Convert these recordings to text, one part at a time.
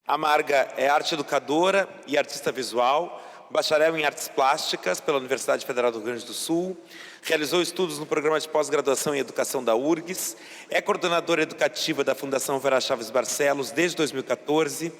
A Marga é arte educadora e artista visual, bacharel em artes plásticas pela Universidade Federal do Rio Grande do Sul, realizou estudos no programa de pós-graduação em educação da URGS, é coordenadora educativa da Fundação Vera Chaves Barcelos desde 2014,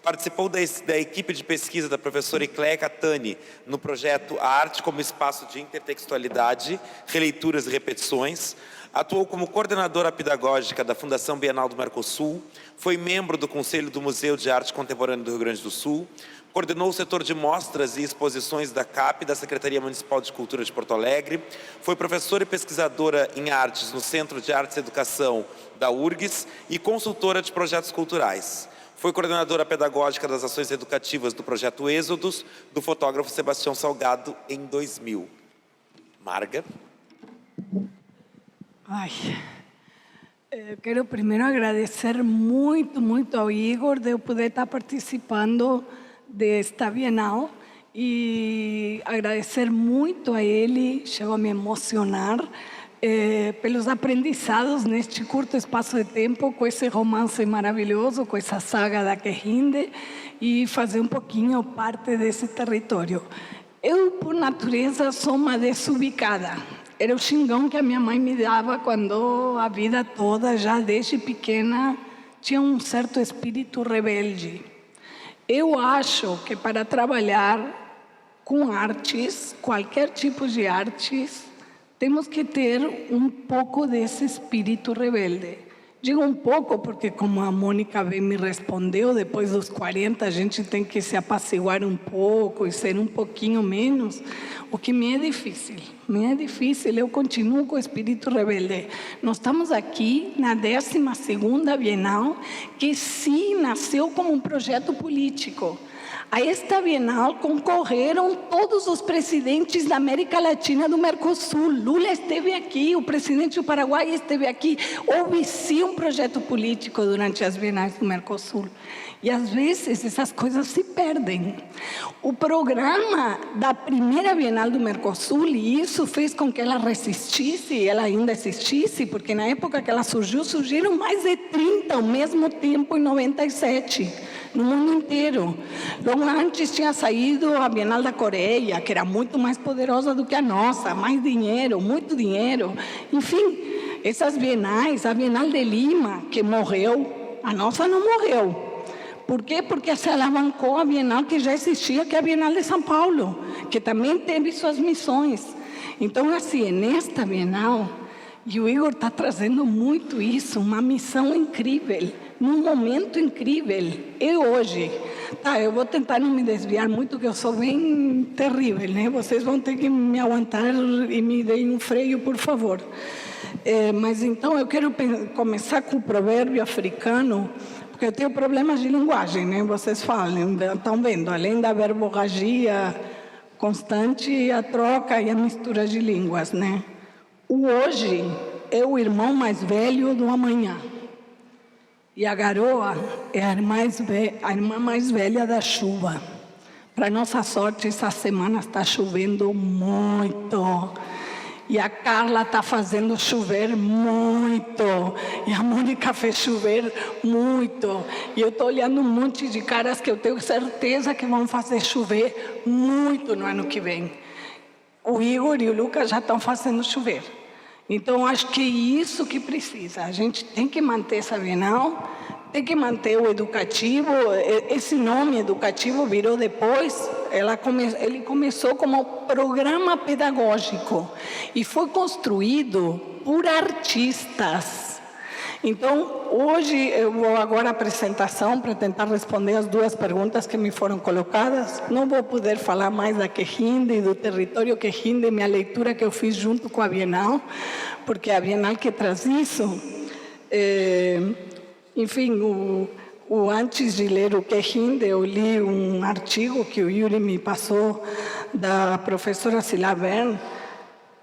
participou da equipe de pesquisa da professora Icléia Catani no projeto A Arte como Espaço de Intertextualidade, Releituras e Repetições, atuou como coordenadora pedagógica da Fundação Bienal do Mercosul, foi membro do Conselho do Museu de Arte Contemporânea do Rio Grande do Sul, coordenou o setor de mostras e exposições da CAP, da Secretaria Municipal de Cultura de Porto Alegre, foi professora e pesquisadora em artes no Centro de Artes e Educação da URGS e consultora de projetos culturais. Foi coordenadora pedagógica das ações educativas do projeto Êxodos, do fotógrafo Sebastião Salgado, em 2000. Marga. Eu quero primeiro agradecer muito ao Igor de eu poder estar participando desta Bienal e agradecer muito a ele, chego a me emocionar, pelos aprendizados neste curto espaço de tempo com esse romance maravilhoso, com essa saga da Querrinde e fazer um pouquinho parte desse território. Eu, por natureza, sou uma desubicada. Era o xingão que a minha mãe me dava quando a vida toda, já desde pequena, tinha um certo espírito rebelde. Eu acho que para trabalhar com artes, qualquer tipo de artes, temos que ter um pouco desse espírito rebelde. Digo um pouco porque, como a Mônica bem me respondeu, depois dos 40 a gente tem que se apaciguar um pouco e ser um pouquinho menos, o que me é difícil. Eu continuo com o espírito rebelde. Nós estamos aqui na 12ª Bienal, que sim nasceu como um projeto político. A esta Bienal concorreram todos os presidentes da América Latina do Mercosul. Lula esteve aqui, o presidente do Paraguai esteve aqui. Houve sim um projeto político durante as Bienais do Mercosul. E às vezes essas coisas se perdem. O programa da primeira Bienal do Mercosul, e isso fez com que ela resistisse, e ela ainda existisse, porque na época que ela surgiu, surgiram mais de 30 ao mesmo tempo em 97. No mundo inteiro. Logo antes tinha saído a Bienal da Coreia, que era muito mais poderosa do que a nossa, mais dinheiro, muito dinheiro. Enfim, essas bienais, a Bienal de Lima, que morreu, a nossa não morreu. Por quê? Porque se alavancou a Bienal que já existia, que é a Bienal de São Paulo, que também teve suas missões. Então, assim, nesta Bienal, e o Igor está trazendo muito isso, uma missão incrível, num momento incrível. E hoje, eu vou tentar não me desviar muito, que eu sou bem terrível, né? Vocês vão ter que me aguentar e me deem um freio, por favor. Mas então eu quero começar com o provérbio africano, porque eu tenho problemas de linguagem, né? Vocês falam, estão vendo, além da verborragia constante, a troca e a mistura de línguas, né? O hoje é o irmão mais velho do amanhã. E a garoa é a irmã mais velha da chuva. Para nossa sorte, essa semana está chovendo muito. E a Carla está fazendo chover muito. E a Mônica fez chover muito. E eu estou olhando um monte de caras que eu tenho certeza que vão fazer chover muito no ano que vem. O Igor e o Lucas já estão fazendo chover. Então, acho que é isso que precisa. A gente tem que manter essa Bienal, tem que manter o educativo. Esse nome educativo virou depois, ele começou como programa pedagógico e foi construído por artistas. Então, hoje eu vou agora à apresentação para tentar responder as duas perguntas que me foram colocadas. Não vou poder falar mais da Querrinde e do território Querrinde, minha leitura que eu fiz junto com a Bienal, porque é a Bienal que traz isso. Enfim, antes de ler o Querrinde, eu li um artigo que o Yuri me passou da professora Sila Bern,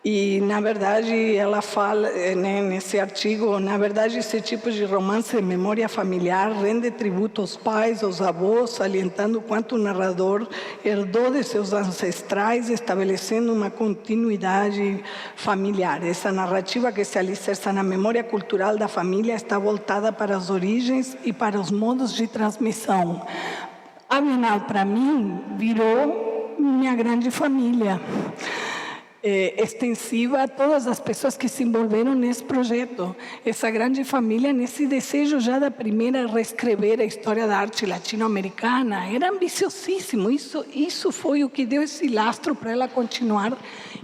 E, na verdade, ela fala, nesse artigo, na verdade, esse tipo de romance de memória familiar rende tributo aos pais, aos avós, salientando quanto o narrador herdou de seus ancestrais, estabelecendo uma continuidade familiar. Essa narrativa que se alicerça na memória cultural da família está voltada para as origens e para os modos de transmissão. A Bienal, para mim, virou minha grande família. Extensiva a todas as pessoas que se envolveram nesse projeto. Essa grande família, nesse desejo já da primeira reescrever a história da arte latino-americana, era ambiciosíssimo. Isso foi o que deu esse lastro para ela continuar.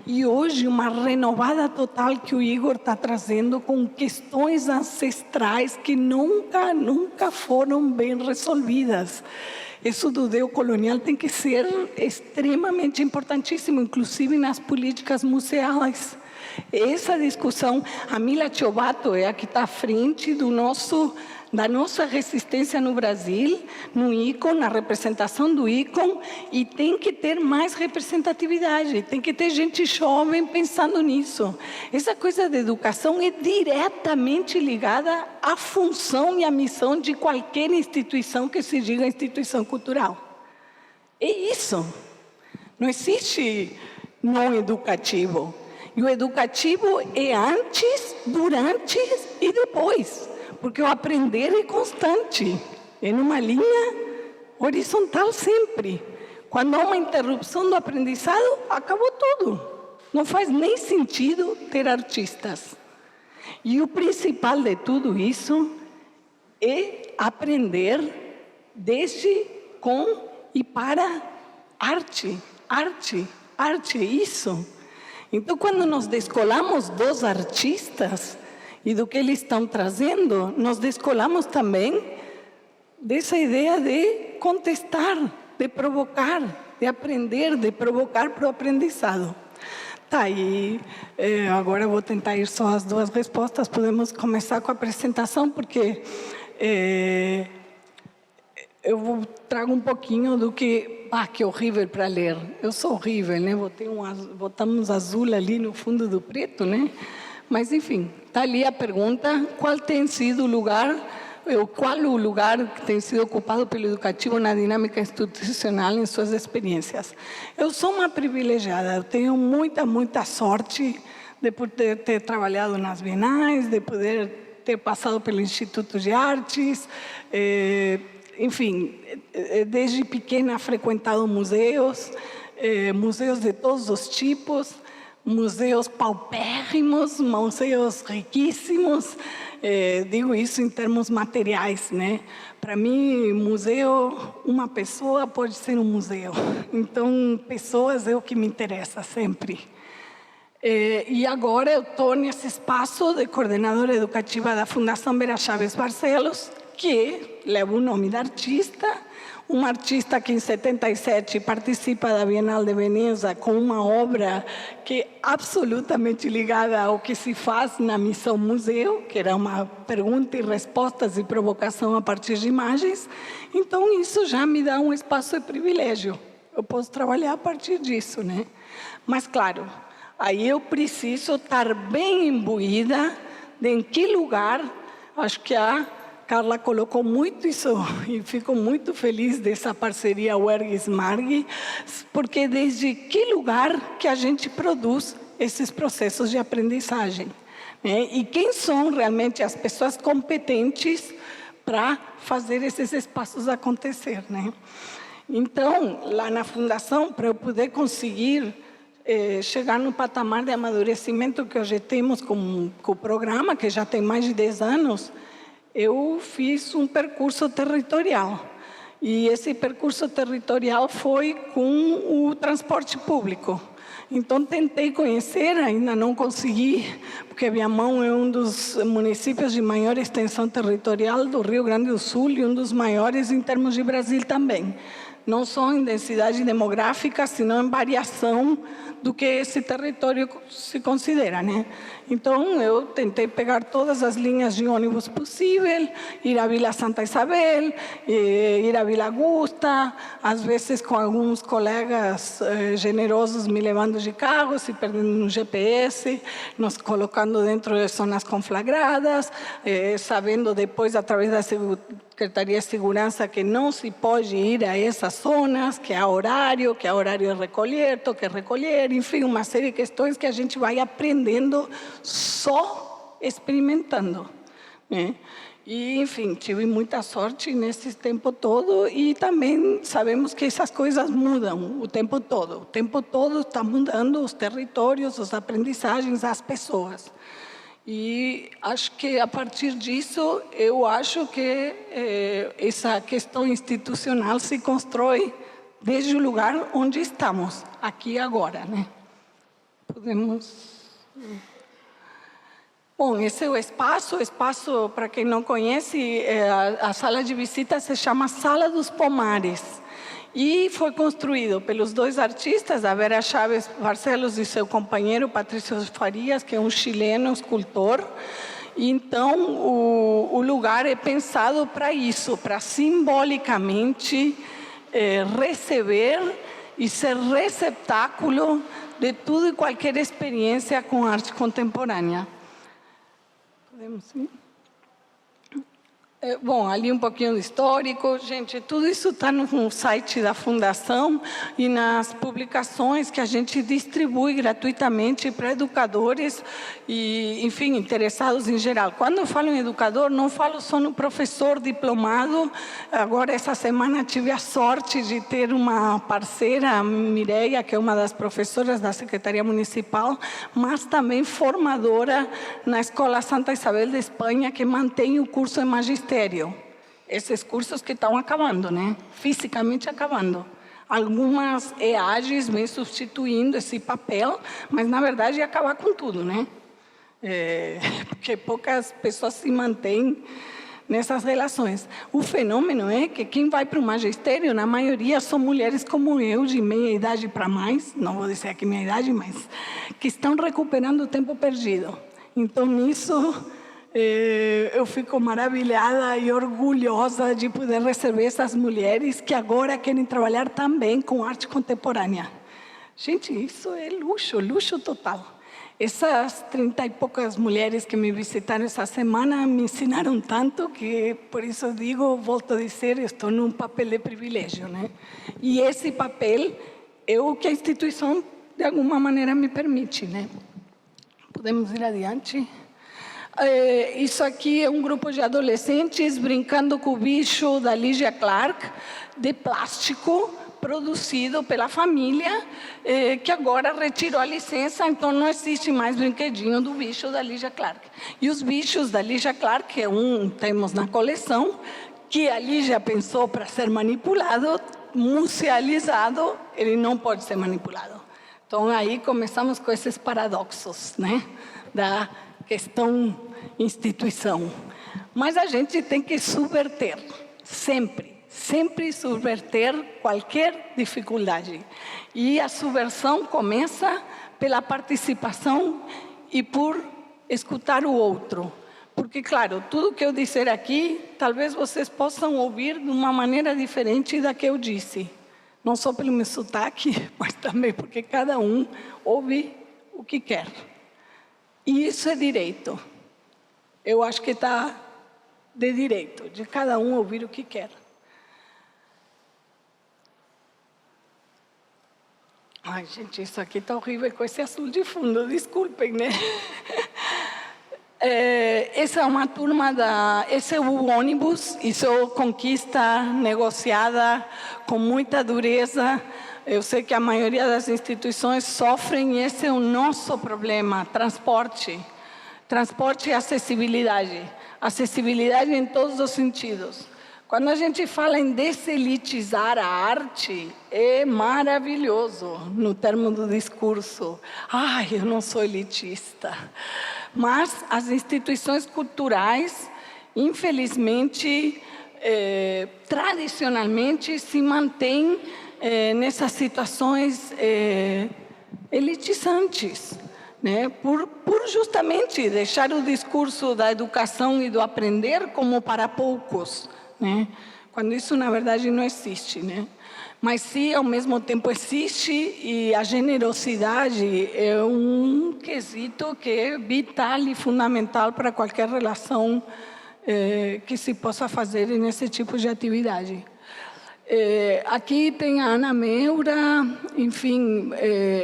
E hoje, uma renovada total que o Igor está trazendo com questões ancestrais que nunca foram bem resolvidas. Isso do Deus colonial tem que ser extremamente importantíssimo, inclusive nas políticas museais. Essa discussão, a Mila Ciovato é a que está à frente da nossa resistência no Brasil, no ICOM, na representação do ICOM, e tem que ter mais representatividade, tem que ter gente jovem pensando nisso. Essa coisa de educação é diretamente ligada à função e à missão de qualquer instituição que se diga instituição cultural. É isso. Não existe não educativo. E o educativo é antes, durante e depois. Porque o aprender é constante, é numa linha horizontal sempre. Quando há uma interrupção do aprendizado, acabou tudo. Não faz nem sentido ter artistas. E o principal de tudo isso é aprender desde, com e para arte, isso. Então, quando nos descolamos dos artistas e do que eles estão trazendo, nos descolamos também dessa ideia de contestar, de provocar, de aprender, de provocar para o aprendizado. Tá, e agora eu vou tentar ir só as duas respostas. Podemos começar com a apresentação, porque eu trago um pouquinho do que... que horrível para ler. Eu sou horrível, né? Botamos azul ali no fundo do preto, né? Mas, enfim, está ali a pergunta: qual o lugar que tem sido ocupado pelo educativo na dinâmica institucional em suas experiências? Eu sou uma privilegiada, eu tenho muita sorte de poder ter trabalhado nas bienais, de poder ter passado pelo Instituto de Artes, enfim, desde pequena frequentado museus de todos os tipos, museus paupérrimos, museus riquíssimos, digo isso em termos materiais, né? Para mim, museu, uma pessoa pode ser um museu. Então, pessoas é o que me interessa sempre. E agora eu estou nesse espaço de coordenadora educativa da Fundação Vera Chaves Barcelos, que leva o nome da artista, uma artista que em 77 participa da Bienal de Veneza com uma obra que é absolutamente ligada ao que se faz na missão museu, que era uma pergunta e respostas e provocação a partir de imagens. Então isso já me dá um espaço de privilégio. Eu posso trabalhar a partir disso, né? Mas claro, aí eu preciso estar bem imbuída de em que lugar. Acho que a Carla colocou muito isso e fico muito feliz dessa parceria UERGS-MARG, porque desde que lugar que a gente produz esses processos de aprendizagem, né? E quem são realmente as pessoas competentes para fazer esses espaços acontecer, né? Então, lá na Fundação, para eu poder conseguir chegar no patamar de amadurecimento que hoje temos com o programa, que já tem mais de 10 anos, eu fiz um percurso territorial. E esse percurso territorial foi com o transporte público. Então, tentei conhecer, ainda não consegui, porque Viamão é um dos municípios de maior extensão territorial do Rio Grande do Sul e um dos maiores em termos de Brasil também. Não só em densidade demográfica, senão em variação do que esse território se considera, né? Então, eu tentei pegar todas as linhas de ônibus possível, ir à Vila Santa Isabel, ir à Vila Augusta, às vezes com alguns colegas generosos me levando de carro, se perdendo no GPS, nos colocando dentro de zonas conflagradas, sabendo depois, através da Secretaria de Segurança, que não se pode ir a essas zonas, que há horário de recolher, toque recolher, enfim, uma série de questões que a gente vai aprendendo só experimentando, né? E, enfim, tive muita sorte nesse tempo todo e também sabemos que essas coisas mudam o tempo todo. O tempo todo está mudando os territórios, as aprendizagens, as pessoas. E acho que, a partir disso, eu acho que essa questão institucional se constrói desde o lugar onde estamos, aqui e agora, né? Podemos... Bom, esse é o espaço. O espaço, para quem não conhece, a sala de visita se chama Sala dos Pomares. E foi construído pelos dois artistas, a Vera Chaves Barcelos e seu companheiro Patrício Farias, que é um chileno escultor. Então, o lugar é pensado para isso, para simbolicamente receber e ser receptáculo de tudo e qualquer experiência com arte contemporânea. Podemos ir? Bom, ali um pouquinho do histórico. Gente, tudo isso está no site da Fundação e nas publicações que a gente distribui gratuitamente para educadores e, enfim, interessados em geral. Quando eu falo em educador, não falo só no professor diplomado. Agora, essa semana, tive a sorte de ter uma parceira, a Mireia, que é uma das professoras da Secretaria Municipal, mas também formadora na Escola Santa Isabel de Espanha, que mantém o curso de magistério. Esses cursos que estão acabando, né? Fisicamente acabando. Algumas EAGs vêm substituindo esse papel, mas, na verdade, ia acabar com tudo, né? Porque poucas pessoas se mantêm nessas relações. O fenômeno é que quem vai para o magistério, na maioria, são mulheres como eu, de meia idade para mais, não vou dizer aqui minha idade, mas que estão recuperando o tempo perdido. Então, nisso... eu fico maravilhada e orgulhosa de poder receber essas mulheres que agora querem trabalhar também com arte contemporânea. Gente, isso é luxo, luxo total. Essas 30 e poucas mulheres que me visitaram essa semana me ensinaram tanto que, por isso eu digo, volto a dizer, estou num papel de privilégio, né? E esse papel é o que a instituição, de alguma maneira, me permite, né? Podemos ir adiante? Isso aqui é um grupo de adolescentes brincando com o bicho da Lígia Clark, de plástico, produzido pela família, que agora retirou a licença, então não existe mais brinquedinho do bicho da Lígia Clark. E os bichos da Lígia Clark, que temos na coleção, que a Lígia pensou para ser manipulado, musealizado, ele não pode ser manipulado. Então, aí começamos com esses paradoxos, né? Da questão instituição. Mas a gente tem que subverter, sempre subverter qualquer dificuldade. E a subversão começa pela participação e por escutar o outro. Porque, claro, tudo que eu disser aqui, talvez vocês possam ouvir de uma maneira diferente da que eu disse. Não só pelo meu sotaque, mas também porque cada um ouve o que quer. E isso é direito. Eu acho que está de direito, de cada um ouvir o que quer. Ai, gente, isso aqui está horrível com esse azul de fundo, desculpem, né? Essa é uma turma esse é o ônibus, isso é conquista negociada com muita dureza. Eu sei que a maioria das instituições sofrem e esse é o nosso problema, transporte. Transporte e acessibilidade. Acessibilidade em todos os sentidos. Quando a gente fala em deselitizar a arte, é maravilhoso no termo do discurso. Ai, eu não sou elitista. Mas as instituições culturais, infelizmente, tradicionalmente, se mantêm nessas situações elitizantes, né? Por justamente deixar o discurso da educação e do aprender como para poucos, né? quando isso, na verdade, não existe, né? Mas sim, ao mesmo tempo existe, e a generosidade é um quesito que é vital e fundamental para qualquer relação que se possa fazer nesse tipo de atividade. Aqui tem a Ana Meura, enfim,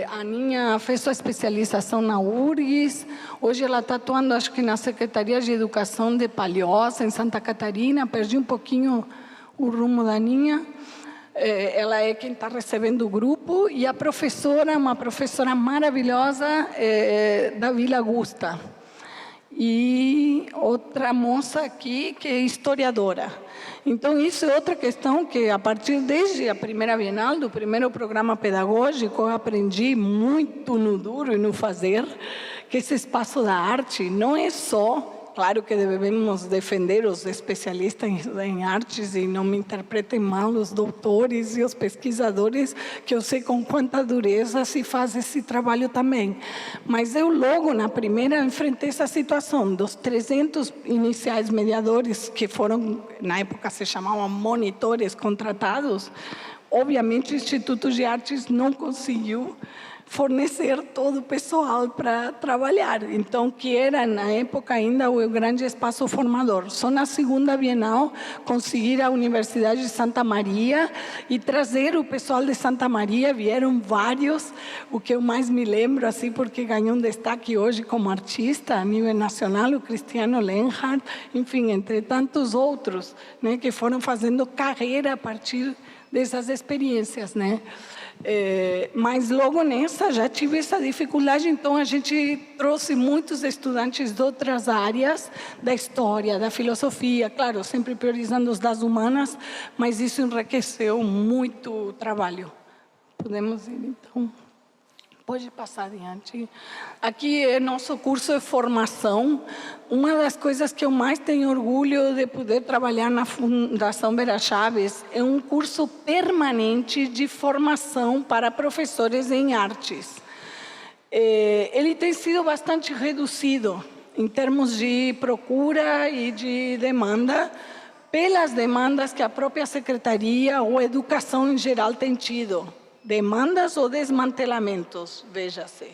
a Aninha fez sua especialização na URGS, hoje ela está atuando, acho que na Secretaria de Educação de Palhoça, em Santa Catarina, perdi um pouquinho o rumo da Aninha. Ela é quem está recebendo o grupo, e a professora, uma professora maravilhosa, da Vila Augusta. E outra moça aqui que é historiadora. Então, isso é outra questão que, a partir desde a primeira Bienal, do primeiro programa pedagógico, eu aprendi muito no duro e no fazer, que esse espaço da arte não é só... Claro que devemos defender os especialistas em artes, e não me interpretem mal os doutores e os pesquisadores, que eu sei com quanta dureza se faz esse trabalho também. Mas eu logo na primeira enfrentei essa situação dos 300 iniciais mediadores, que foram, na época se chamavam monitores contratados. Obviamente o Instituto de Artes não conseguiu fornecer todo o pessoal para trabalhar. Então, que era, na época, ainda o grande espaço formador. Só na segunda Bienal, conseguir a Universidade de Santa Maria e trazer o pessoal de Santa Maria. Vieram vários, o que eu mais me lembro, assim, porque ganhou um destaque hoje como artista a nível nacional, o Cristiano Lenhardt, enfim, entre tantos outros, né, que foram fazendo carreira a partir dessas experiências, né? Mas logo nessa já tive essa dificuldade, então a gente trouxe muitos estudantes de outras áreas, da história, da filosofia, claro, sempre priorizando os das humanas, mas isso enriqueceu muito o trabalho. Podemos ir, então? Pode passar adiante. Aqui é nosso curso de formação. Uma das coisas que eu mais tenho orgulho de poder trabalhar na Fundação Vera Chaves é um curso permanente de formação para professores em artes. Ele tem sido bastante reduzido em termos de procura e de demanda, pelas demandas que a própria Secretaria ou a Educação em geral tem tido. Demandas ou desmantelamentos, veja-se.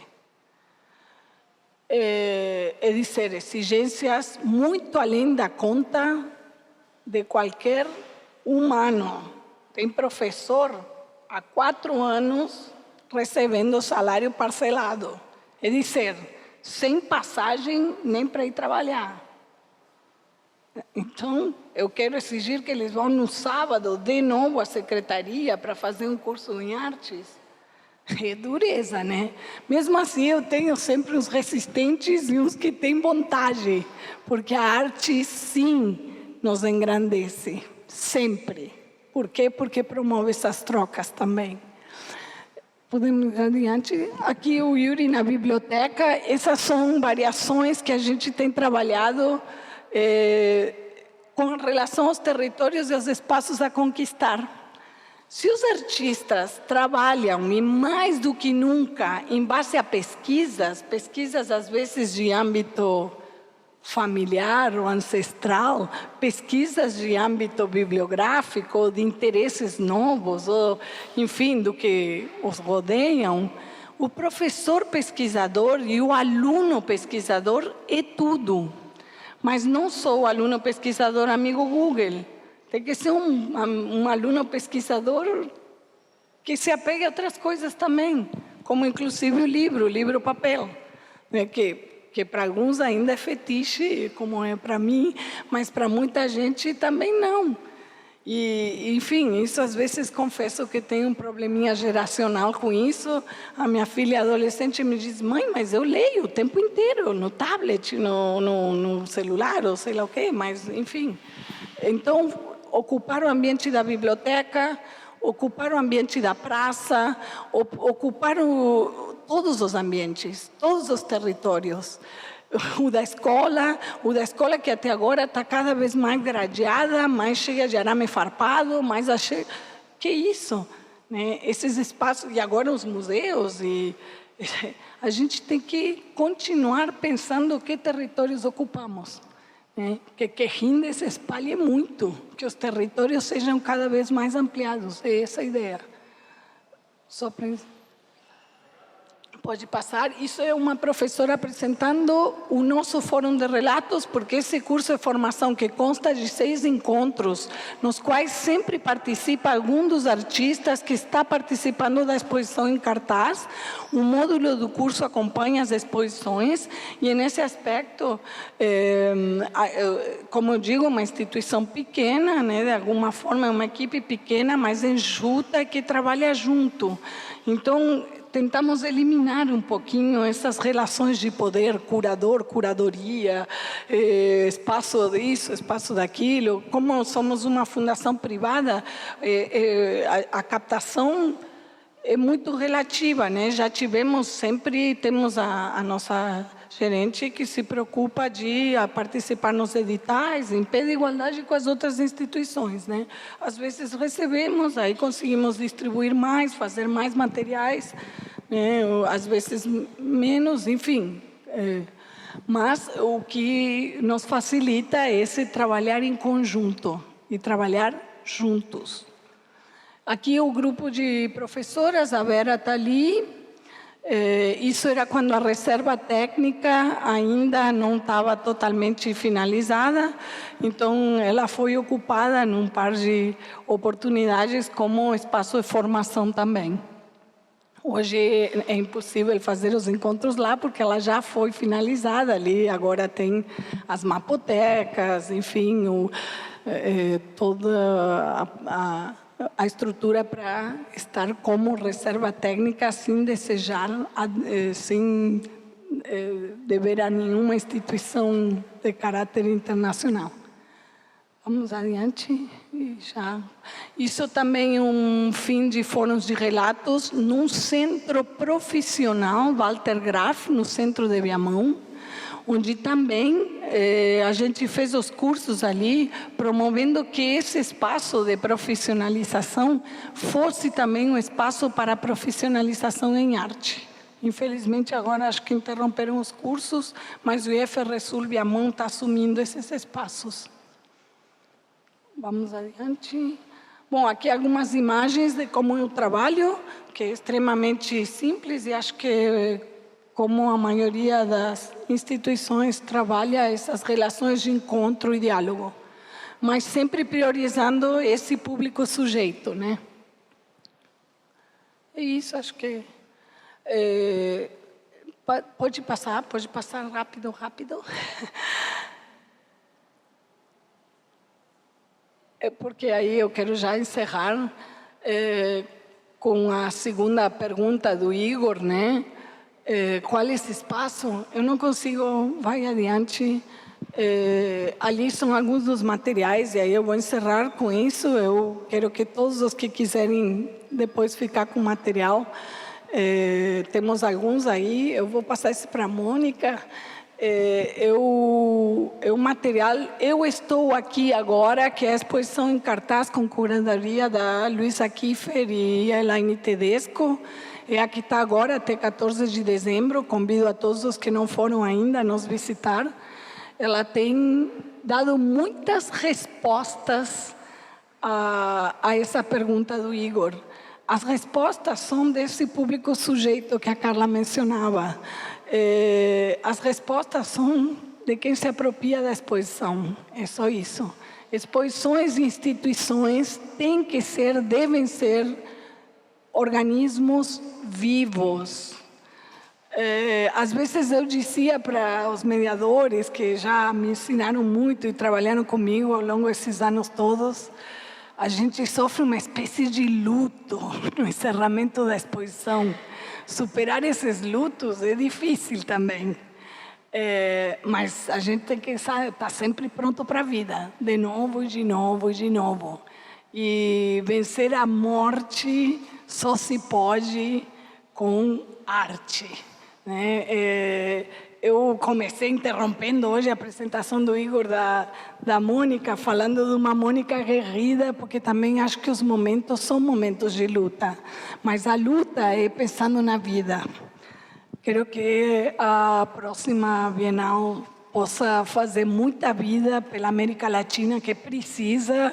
É dizer, exigências muito além da conta de qualquer humano. Tem professor há 4 anos recebendo salário parcelado. É dizer, sem passagem nem para ir trabalhar. Então, eu quero exigir que eles vão no sábado de novo à secretaria para fazer um curso em artes. É dureza, né? Mesmo assim, eu tenho sempre uns resistentes e uns que têm vontade, porque a arte, sim, nos engrandece, sempre. Por quê? Porque promove essas trocas também. Podemos ir adiante. Aqui o Yuri na biblioteca. Essas são variações que a gente tem trabalhado com relação aos territórios e aos espaços a conquistar. Se os artistas trabalham, e mais do que nunca, em base a pesquisas às vezes de âmbito familiar ou ancestral, pesquisas de âmbito bibliográfico, de interesses novos, ou, enfim, do que os rodeiam, o professor pesquisador e o aluno pesquisador é tudo. Mas não sou o aluno pesquisador amigo Google. Tem que ser um aluno pesquisador que se apegue a outras coisas também, como inclusive o livro papel, né, que para alguns ainda é fetiche, como é para mim, mas para muita gente também não. E, enfim, isso às vezes confesso que tenho um probleminha geracional com isso. A minha filha adolescente me diz: mãe, mas eu leio o tempo inteiro, no tablet, no celular, ou sei lá o quê, mas enfim. Então, ocupar o ambiente da biblioteca, ocupar o ambiente da praça, ocupar todos os ambientes, todos os territórios. O da escola que até agora está cada vez mais gradeada, mais cheia de arame farpado, mais cheia... Que isso? Né? Esses espaços, e agora os museus, e a gente tem que continuar pensando que territórios ocupamos. né? Que Rinde se espalhe muito, que os territórios sejam cada vez mais ampliados. É essa a ideia. Só para... Pode passar. Isso é uma professora apresentando o nosso Fórum de Relatos, porque esse curso de formação que consta de 6 encontros, nos quais sempre participa algum dos artistas que está participando da exposição em cartaz. O módulo do curso acompanha as exposições e, nesse aspecto, como eu digo, uma instituição pequena, né, de alguma forma, é uma equipe pequena, mas enxuta, que trabalha junto. Então, tentamos eliminar um pouquinho essas relações de poder, curador, curadoria, espaço disso, espaço daquilo. Como somos uma fundação privada, a captação é muito relativa, né? Já tivemos, sempre temos a nossa gerente que se preocupa de participar nos editais, em pé de igualdade com as outras instituições, né? Às vezes recebemos, aí conseguimos distribuir mais, fazer mais materiais, né? Às vezes menos, enfim. Mas o que nos facilita é esse trabalhar em conjunto e trabalhar juntos. Aqui o grupo de professoras, a Vera está ali. Isso era quando a reserva técnica ainda não estava totalmente finalizada, então ela foi ocupada num par de oportunidades como espaço de formação também. Hoje é impossível fazer os encontros lá porque ela já foi finalizada ali, agora tem as mapotecas, enfim, toda a estrutura para estar como reserva técnica sem desejar, sem dever a nenhuma instituição de caráter internacional. Vamos adiante. Já. Isso também é um fim de fóruns de relatos num centro profissional, Walter Graf, no centro de Viamão, onde também a gente fez os cursos ali, promovendo que esse espaço de profissionalização fosse também um espaço para profissionalização em arte. Infelizmente, agora acho que interromperam os cursos, mas o IFRSul Viamão está assumindo esses espaços. Vamos adiante. Bom, aqui algumas imagens de como eu trabalho, que é extremamente simples e acho que como a maioria das instituições trabalha essas relações de encontro e diálogo, mas sempre priorizando esse público sujeito, né? É isso, acho que... pode passar rápido. Porque aí eu quero já encerrar com a segunda pergunta do Igor, né? Qual é esse espaço? Eu não consigo, vai adiante. Ali são alguns dos materiais, e aí eu vou encerrar com isso. Eu quero que todos os que quiserem depois ficar com material, temos alguns aí, eu vou passar isso para a Mônica. O material, eu estou aqui agora, que é a exposição em cartaz com curadoria da Luisa Kiefer e a Elaine Tedesco. Aqui está agora, até 14 de dezembro. Convido a todos os que não foram ainda a nos visitar. Ela tem dado muitas respostas a essa pergunta do Igor. As respostas são desse público sujeito que a Carla mencionava. As respostas são de quem se apropria da exposição. É só isso. Exposições e instituições devem ser organismos vivos. Às vezes eu dizia para os mediadores que já me ensinaram muito e trabalharam comigo ao longo desses anos todos, a gente sofre uma espécie de luto no encerramento da exposição. Superar esses lutos é difícil também. Mas a gente tem que estar sempre pronto para a vida, de novo e de novo e de novo. E vencer a morte só se pode com arte, né? Eu comecei interrompendo hoje a apresentação do Igor, da Mônica, falando de uma Mônica aguerrida, porque também acho que os momentos são momentos de luta, mas a luta é pensando na vida. Quero que a próxima Bienal possa fazer muita vida pela América Latina que precisa,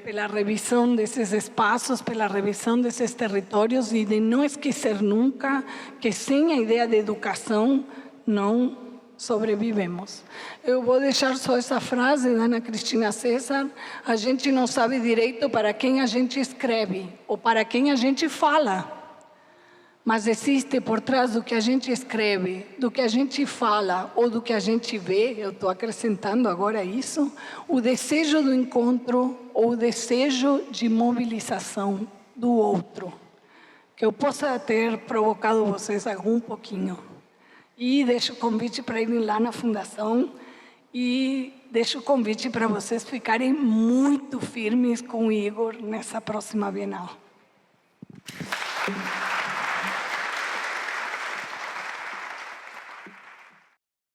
pela revisão desses espaços, pela revisão desses territórios e de não esquecer nunca que sem a ideia de educação não sobrevivemos. Eu vou deixar só essa frase da Ana Cristina César: a gente não sabe direito para quem a gente escreve ou para quem a gente fala. Mas existe por trás do que a gente escreve, do que a gente fala ou do que a gente vê, eu estou acrescentando agora isso, o desejo do encontro ou o desejo de mobilização do outro. Que eu possa ter provocado vocês algum pouquinho. E deixo o convite para irem lá na Fundação e deixo o convite para vocês ficarem muito firmes com o Igor nessa próxima Bienal.